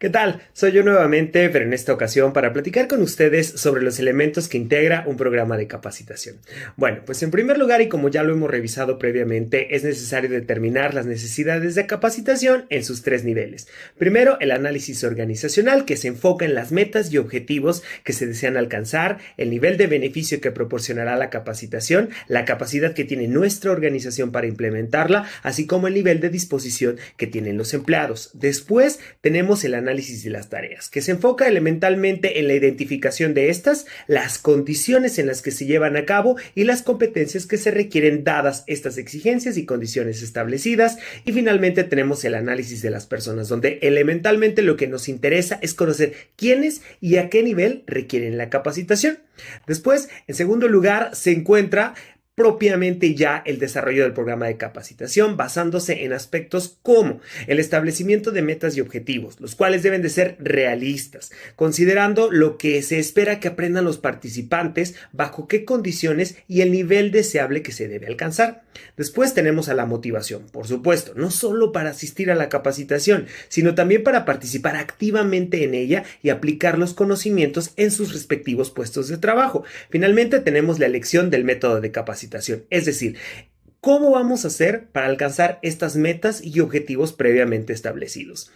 ¿Qué tal? Soy yo nuevamente, pero en esta ocasión para platicar con ustedes sobre los elementos que integra un programa de capacitación. Bueno, pues en primer lugar, y como ya lo hemos revisado previamente, es necesario determinar las necesidades de capacitación en sus tres niveles. Primero, el análisis organizacional, que se enfoca en las metas y objetivos que se desean alcanzar, el nivel de beneficio que proporcionará la capacitación, la capacidad que tiene nuestra organización para implementarla, así como el nivel de disposición que tienen los empleados. Después, tenemos el análisis de las tareas, que se enfoca elementalmente en la identificación de estas, las condiciones en las que se llevan a cabo y las competencias que se requieren dadas estas exigencias y condiciones establecidas. Y finalmente tenemos el análisis de las personas, donde elementalmente lo que nos interesa es conocer quiénes y a qué nivel requieren la capacitación. Después, en segundo lugar, se encuentra propiamente ya el desarrollo del programa de capacitación basándose en aspectos como el establecimiento de metas y objetivos, los cuales deben de ser realistas, considerando lo que se espera que aprendan los participantes, bajo qué condiciones y el nivel deseable que se debe alcanzar. Después tenemos a la motivación, por supuesto, no solo para asistir a la capacitación, sino también para participar activamente en ella y aplicar los conocimientos en sus respectivos puestos de trabajo. Finalmente tenemos la elección del método de capacitación. Es decir, ¿cómo vamos a hacer para alcanzar estas metas y objetivos previamente establecidos?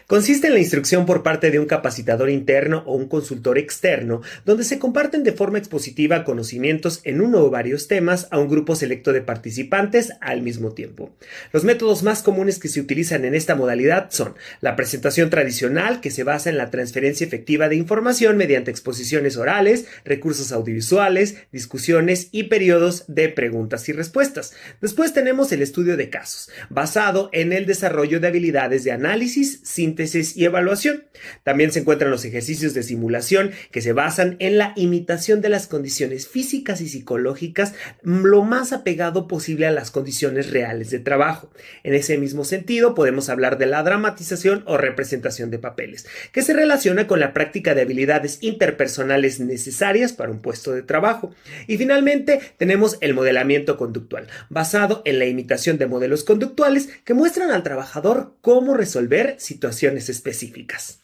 Consiste en la instrucción por parte de un capacitador interno o un consultor externo, donde se comparten de forma expositiva conocimientos en uno o varios temas a un grupo selecto de participantes al mismo tiempo. Los métodos más comunes que se utilizan en esta modalidad son la presentación tradicional, que se basa en la transferencia efectiva de información mediante exposiciones orales, recursos audiovisuales, discusiones y periodos de preguntas y respuestas. Después tenemos el estudio de casos, basado en el desarrollo de habilidades de análisis, síntesis y evaluación. También se encuentran los ejercicios de simulación, que se basan en la imitación de las condiciones físicas y psicológicas lo más apegado posible a las condiciones reales de trabajo. En ese mismo sentido, podemos hablar de la dramatización o representación de papeles, que se relaciona con la práctica de habilidades interpersonales necesarias para un puesto de trabajo. Y finalmente, tenemos el modelamiento conductual, basado en la imitación de modelos conductuales que muestran al trabajador cómo resolver situaciones específicas.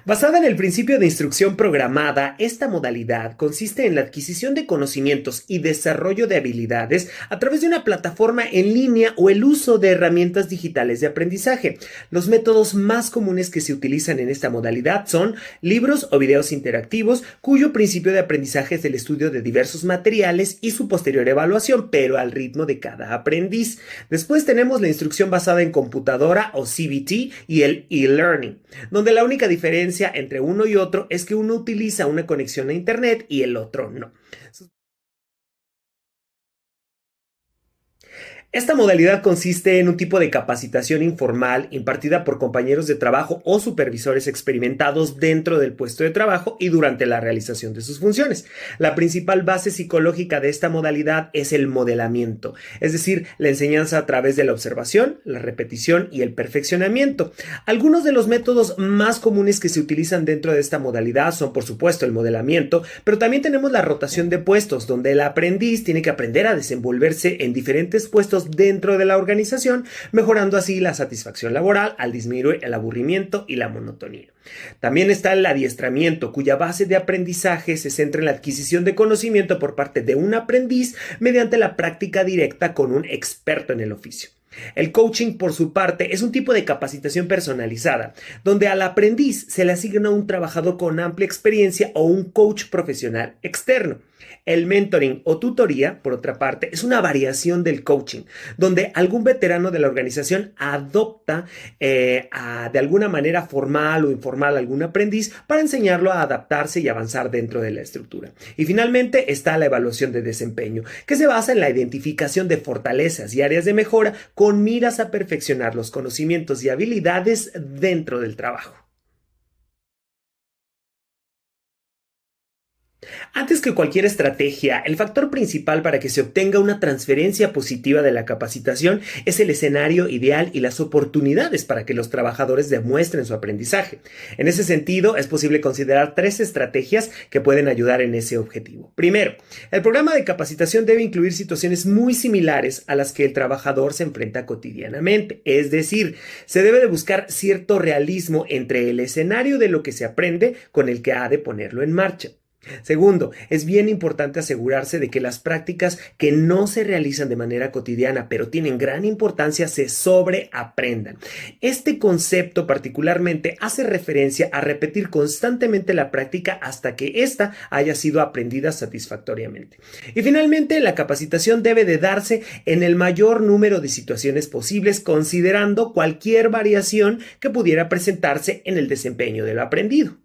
Basada en el principio de instrucción programada, esta modalidad consiste en la adquisición de conocimientos y desarrollo de habilidades a través de una plataforma en línea o el uso de herramientas digitales de aprendizaje. Los métodos más comunes que se utilizan en esta modalidad son libros o videos interactivos, cuyo principio de aprendizaje es el estudio de diversos materiales y su posterior evaluación, pero al ritmo de cada aprendiz. Después tenemos la instrucción basada en computadora o CBT y el e-learning, donde la única diferencia entre uno y otro es que uno utiliza una conexión a internet y el otro no. Esta modalidad consiste en un tipo de capacitación informal impartida por compañeros de trabajo o supervisores experimentados dentro del puesto de trabajo y durante la realización de sus funciones. La principal base psicológica de esta modalidad es el modelamiento, es decir, la enseñanza a través de la observación, la repetición y el perfeccionamiento. Algunos de los métodos más comunes que se utilizan dentro de esta modalidad son, por supuesto, el modelamiento, pero también tenemos la rotación de puestos, donde el aprendiz tiene que aprender a desenvolverse en diferentes puestos dentro de la organización, mejorando así la satisfacción laboral al disminuir el aburrimiento y la monotonía. También está el adiestramiento, cuya base de aprendizaje se centra en la adquisición de conocimiento por parte de un aprendiz mediante la práctica directa con un experto en el oficio. El coaching, por su parte, es un tipo de capacitación personalizada, donde al aprendiz se le asigna un trabajador con amplia experiencia o un coach profesional externo. El mentoring o tutoría, por otra parte, es una variación del coaching, donde algún veterano de la organización adopta de alguna manera formal o informal a algún aprendiz para enseñarlo a adaptarse y avanzar dentro de la estructura. Y finalmente está la evaluación de desempeño, que se basa en la identificación de fortalezas y áreas de mejora con miras a perfeccionar los conocimientos y habilidades dentro del trabajo. Antes que cualquier estrategia, el factor principal para que se obtenga una transferencia positiva de la capacitación es el escenario ideal y las oportunidades para que los trabajadores demuestren su aprendizaje. En ese sentido, es posible considerar tres estrategias que pueden ayudar en ese objetivo. Primero, el programa de capacitación debe incluir situaciones muy similares a las que el trabajador se enfrenta cotidianamente. Es decir, se debe de buscar cierto realismo entre el escenario de lo que se aprende con el que ha de ponerlo en marcha. Segundo, es bien importante asegurarse de que las prácticas que no se realizan de manera cotidiana, pero tienen gran importancia, se sobreaprendan. Este concepto particularmente hace referencia a repetir constantemente la práctica hasta que ésta haya sido aprendida satisfactoriamente. Y finalmente, la capacitación debe de darse en el mayor número de situaciones posibles, considerando cualquier variación que pudiera presentarse en el desempeño de lo aprendido.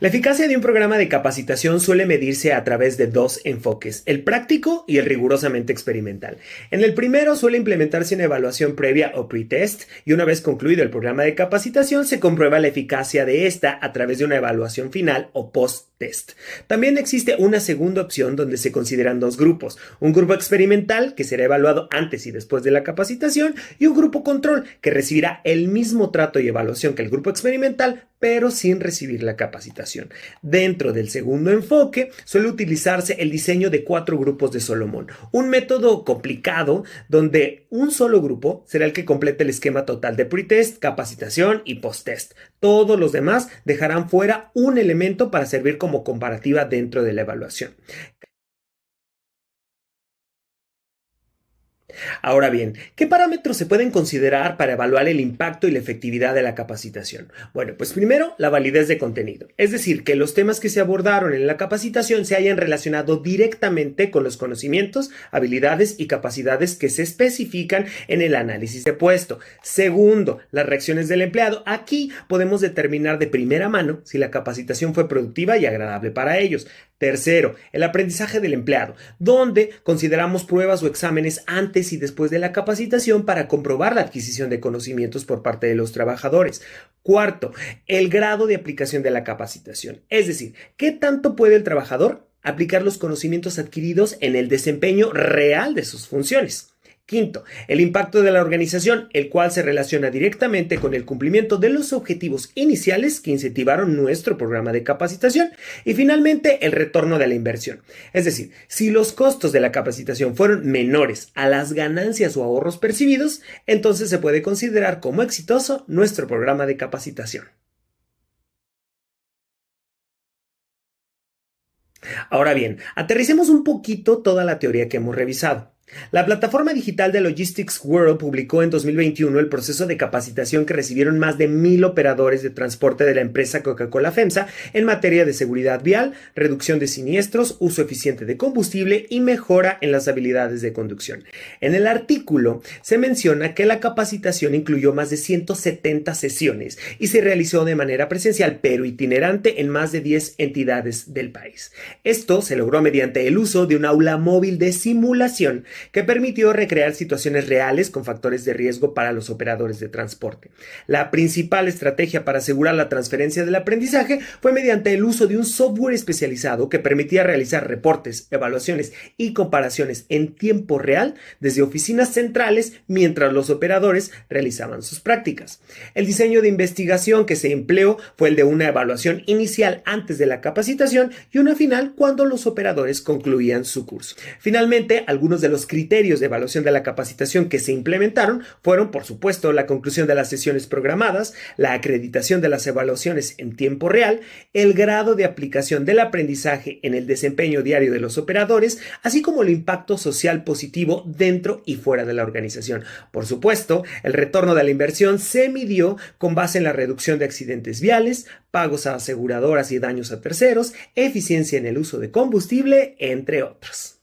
La eficacia de un programa de capacitación suele medirse a través de dos enfoques, el práctico y el rigurosamente experimental. En el primero suele implementarse una evaluación previa o pretest y una vez concluido el programa de capacitación se comprueba la eficacia de esta a través de una evaluación final o post-test. También existe una segunda opción donde se consideran dos grupos, un grupo experimental que será evaluado antes y después de la capacitación y un grupo control que recibirá el mismo trato y evaluación que el grupo experimental pero sin recibir la capacitación. Dentro del segundo enfoque suele utilizarse el diseño de 4 grupos de Solomon, un método complicado donde un solo grupo será el que complete el esquema total de pretest, capacitación y posttest. Todos los demás dejarán fuera un elemento para servir como comparativa dentro de la evaluación. Ahora bien, ¿qué parámetros se pueden considerar para evaluar el impacto y la efectividad de la capacitación? Bueno, pues primero, la validez de contenido, es decir, que los temas que se abordaron en la capacitación se hayan relacionado directamente con los conocimientos, habilidades y capacidades que se especifican en el análisis de puesto. Segundo, las reacciones del empleado. Aquí podemos determinar de primera mano si la capacitación fue productiva y agradable para ellos. Tercero, el aprendizaje del empleado, donde consideramos pruebas o exámenes antes y después de la capacitación para comprobar la adquisición de conocimientos por parte de los trabajadores. Cuarto, el grado de aplicación de la capacitación, es decir, ¿qué tanto puede el trabajador aplicar los conocimientos adquiridos en el desempeño real de sus funciones? Quinto, el impacto de la organización, el cual se relaciona directamente con el cumplimiento de los objetivos iniciales que incentivaron nuestro programa de capacitación. Y finalmente, el retorno de la inversión. Es decir, si los costos de la capacitación fueron menores a las ganancias o ahorros percibidos, entonces se puede considerar como exitoso nuestro programa de capacitación. Ahora bien, aterricemos un poquito toda la teoría que hemos revisado. La plataforma digital de Logistics World publicó en 2021 el proceso de capacitación que recibieron más de 1,000 operadores de transporte de la empresa Coca-Cola FEMSA en materia de seguridad vial, reducción de siniestros, uso eficiente de combustible y mejora en las habilidades de conducción. En el artículo se menciona que la capacitación incluyó más de 170 sesiones y se realizó de manera presencial pero itinerante en más de 10 entidades del país. Esto se logró mediante el uso de un aula móvil de simulación que permitió recrear situaciones reales con factores de riesgo para los operadores de transporte. La principal estrategia para asegurar la transferencia del aprendizaje fue mediante el uso de un software especializado que permitía realizar reportes, evaluaciones y comparaciones en tiempo real desde oficinas centrales mientras los operadores realizaban sus prácticas. El diseño de investigación que se empleó fue el de una evaluación inicial antes de la capacitación y una final cuando los operadores concluían su curso. Finalmente, algunos de los criterios de evaluación de la capacitación que se implementaron fueron, por supuesto, la conclusión de las sesiones programadas, la acreditación de las evaluaciones en tiempo real, el grado de aplicación del aprendizaje en el desempeño diario de los operadores, así como el impacto social positivo dentro y fuera de la organización. Por supuesto, el retorno de la inversión se midió con base en la reducción de accidentes viales, pagos a aseguradoras y daños a terceros, eficiencia en el uso de combustible, entre otros.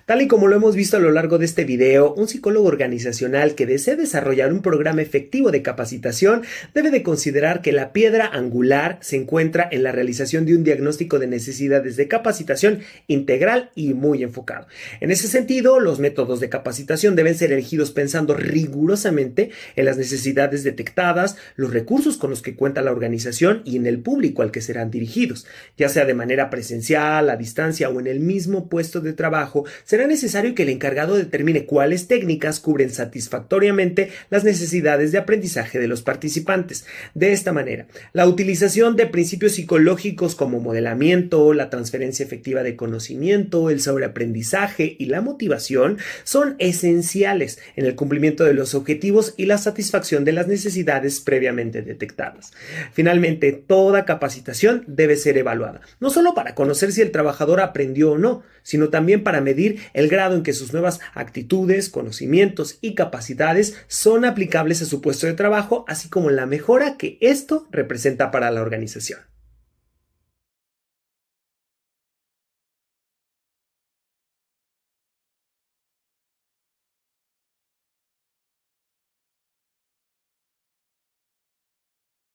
Tal y como lo hemos visto a lo largo de este video, un psicólogo organizacional que desee desarrollar un programa efectivo de capacitación debe de considerar que la piedra angular se encuentra en la realización de un diagnóstico de necesidades de capacitación integral y muy enfocado. En ese sentido, los métodos de capacitación deben ser elegidos pensando rigurosamente en las necesidades detectadas, los recursos con los que cuenta la organización y en el público al que serán dirigidos, ya sea de manera presencial, a distancia o en el mismo puesto de trabajo. Será necesario que el encargado determine cuáles técnicas cubren satisfactoriamente las necesidades de aprendizaje de los participantes. De esta manera, la utilización de principios psicológicos como modelamiento, la transferencia efectiva de conocimiento, el sobreaprendizaje y la motivación son esenciales en el cumplimiento de los objetivos y la satisfacción de las necesidades previamente detectadas. Finalmente, toda capacitación debe ser evaluada, no solo para conocer si el trabajador aprendió o no, sino también para medir el grado en que sus nuevas actitudes, conocimientos y capacidades son aplicables a su puesto de trabajo, así como la mejora que esto representa para la organización.